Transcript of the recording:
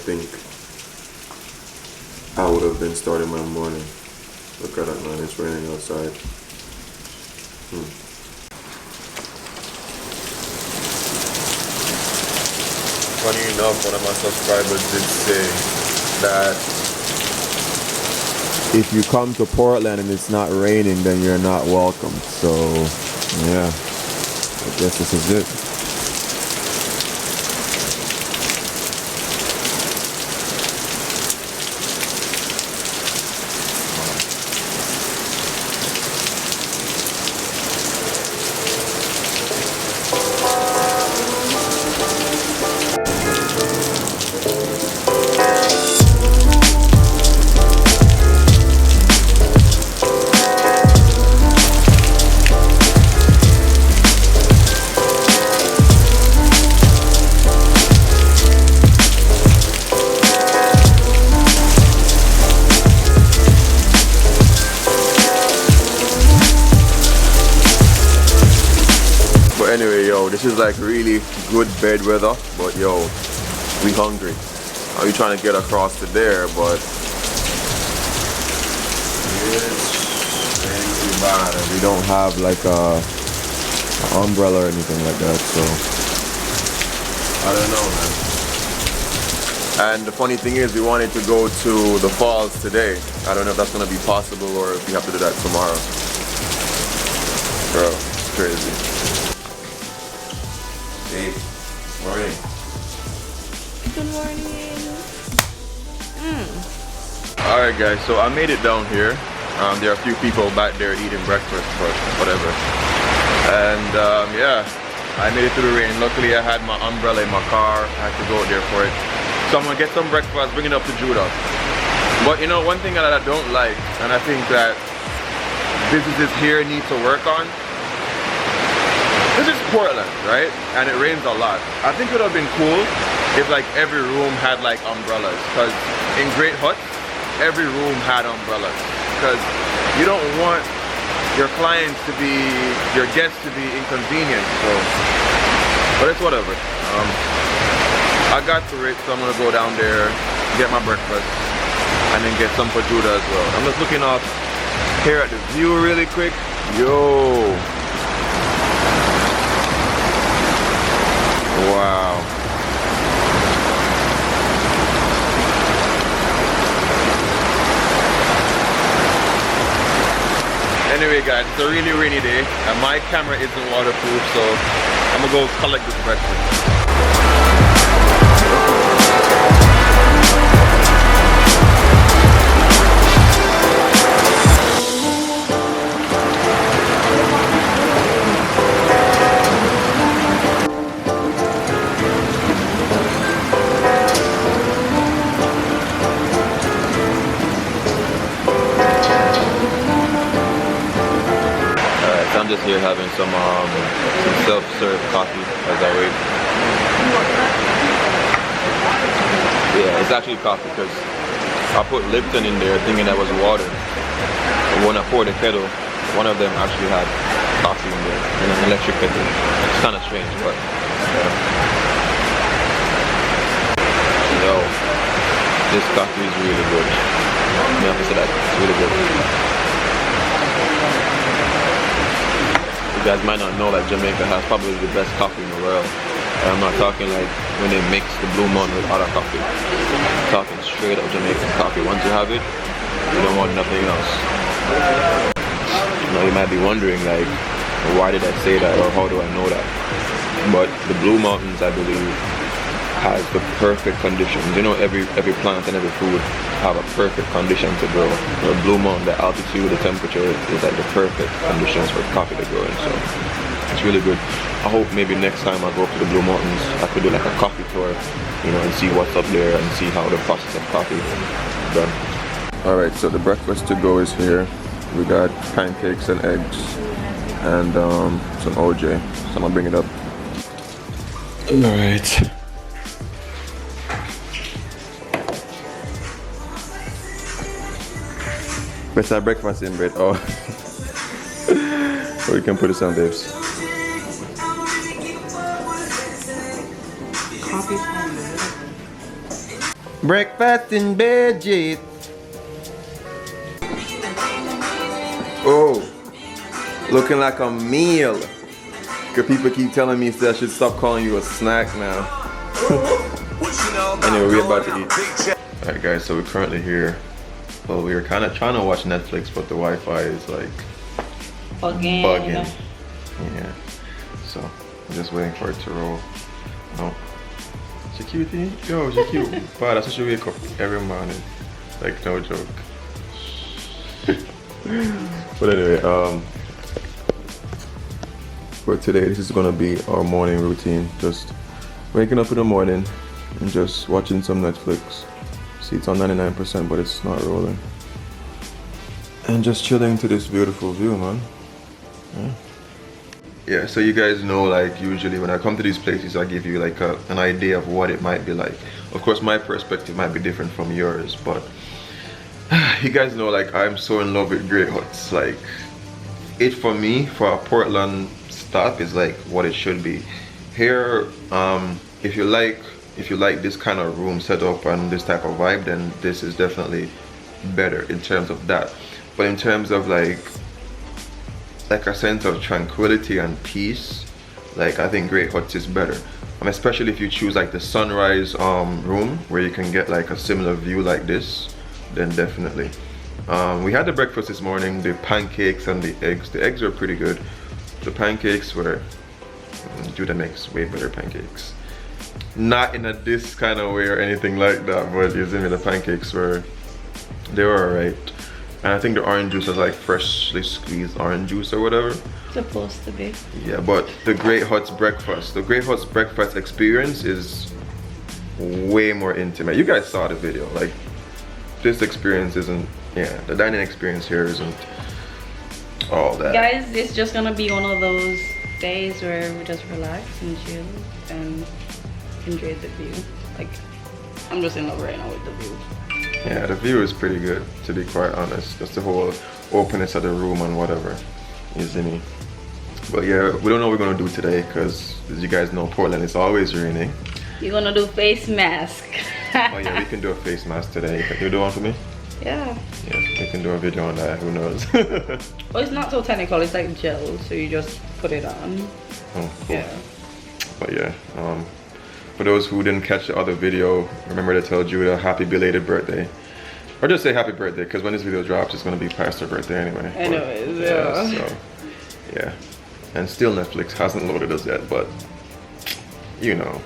think I would have been starting my morning. Look at that, man, it's raining outside. Funny enough, one of my subscribers did say that if you come to Portland and it's not raining, then you're not welcome. So, yeah, I guess this is it. Anyway, yo, this is like really good bed weather, but yo, we hungry. We trying to get across to there, but it's really bad. And we don't have like an umbrella or anything like that, so I don't know, man. And the funny thing is, we wanted to go to the falls today. I don't know if that's gonna be possible or if we have to do that tomorrow. Bro, it's crazy. Hey, morning. Good morning. Alright guys, so I made it down here. There are a few people back there eating breakfast or whatever. And yeah, I made it through the rain. Luckily I had my umbrella in my car. I had to go out there for it. So I'm gonna get some breakfast, bring it up to Judah. But you know, one thing that I don't like, and I think that businesses here need to work on, this is Portland, right? And it rains a lot. I think it would have been cool if like every room had like umbrellas, because in Great Huts, every room had umbrellas, because you don't want your clients to be, your guests to be inconvenienced. So, but it's whatever. I got through it, so I'm gonna go down there, get my breakfast, and then get some for Judah as well. I'm just looking off here at the view really quick. Yo. Wow. Anyway guys, it's a really rainy day and my camera isn't waterproof, so I'm gonna go collect this breakfast. I'm just here having some self-serve coffee as I wait. Yeah, it's actually coffee because I put Lipton in there thinking that was water. And when I poured the kettle, one of them actually had coffee in there, in an electric kettle. It's kind of strange, but yo, this coffee is really good. You have to say that, it's really good. You guys might not know that Jamaica has probably the best coffee in the world. And I'm not talking like when they mix the Blue Mountain with other coffee. I'm talking straight up Jamaican coffee. Once you have it, you don't want nothing else. Now you might be wondering like, why did I say that or how do I know that? But the Blue Mountains, I believe, has the perfect conditions. You know, every plant and every food have a perfect condition to grow. The Blue Mountain, the altitude, the temperature is like the perfect conditions for coffee to grow in. So it's really good. I hope maybe next time I go up to the Blue Mountains, I could do like a coffee tour, you know, and see what's up there and see how the process of coffee is done. Alright, so the breakfast to go is here. We got pancakes and eggs and some OJ. So I'm gonna bring it up. Alright. Where's our breakfast in bread? Oh. So we can put it on this. Breakfast in bed, Jit. Oh, looking like a meal. Cause people keep telling me that I should stop calling you a snack now. Anyway, we're about to eat. Alright guys, so we're currently here. Well, we were kind of trying to watch Netflix, but the Wi-Fi is like bugging. Yeah. So I'm just waiting for it to roll. No. She cute, yo, she cute. But that's what she wake up every morning. Like no joke. But anyway, for today, this is gonna be our morning routine. Just waking up in the morning and just watching some Netflix. See, it's on 99%, but it's not rolling. And just chilling to this beautiful view, man. Yeah, so you guys know, like, usually when I come to these places, I give you like an idea of what it might be like. Of course, my perspective might be different from yours, but you guys know, like, I'm so in love with great huts. Like, it for me, for a Portland stop, is like what it should be. Here, if you like this kind of room setup and this type of vibe, then this is definitely better in terms of that. But in terms of like a sense of tranquility and peace, like, I think Great Huts is better. Especially if you choose like the sunrise room where you can get like a similar view like this, then definitely. We had the breakfast this morning, the pancakes and the eggs. The eggs were pretty good. The pancakes were, Judah makes way better pancakes. Not in a this kind of way or anything like that, but you see me, the pancakes were, they were alright. And I think the orange juice was like freshly squeezed orange juice or whatever. Supposed to be. Yeah, but the Great Huts breakfast, the Great Huts breakfast experience is way more intimate. You guys saw the video. Like, this experience isn't, yeah, the dining experience here isn't all that. Guys, it's just gonna be one of those days where we just relax and chill and enjoy the view. Like, I'm just in love right now with the view. Yeah, the view is pretty good, to be quite honest. Just the whole openness of the room and whatever, you see me. But yeah, we don't know what we're gonna do today, because as you guys know, Portland is always raining. You're gonna do face mask. Oh yeah, we can do a face mask today. Can you do one for me? Yeah. Yeah, we can do a video on that, who knows. Well, it's not so technical, it's like gel, so you just put it on. Oh, cool. Yeah. But yeah, for those who didn't catch the other video, remember to tell Judah happy belated birthday. Or just say happy birthday, because when this video drops, it's going to be past her birthday anyway. Anyways, yeah. So, yeah. And still Netflix hasn't loaded us yet, but you know.